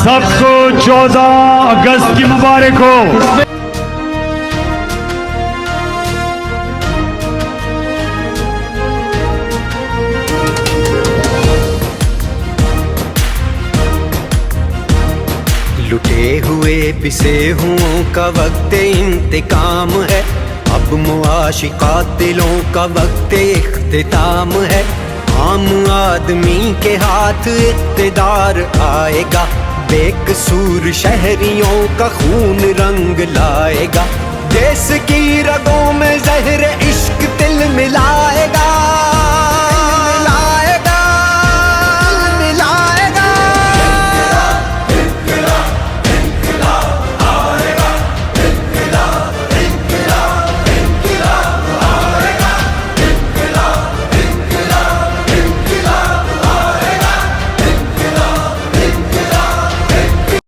सबको 14 अगस्त की मुबारक हो। लुटे हुए पिसे हुओं का वक्त इंतकाम है, अब मुआशी कातिलों का वक्त इख्तिताम है। आम आदमी के हाथ इक़्तिदार आएगा, बेकसूर शहरियों का खून रंग लाएगा। देश की रगों में ज़हर इश्क दिल मिलाएगा।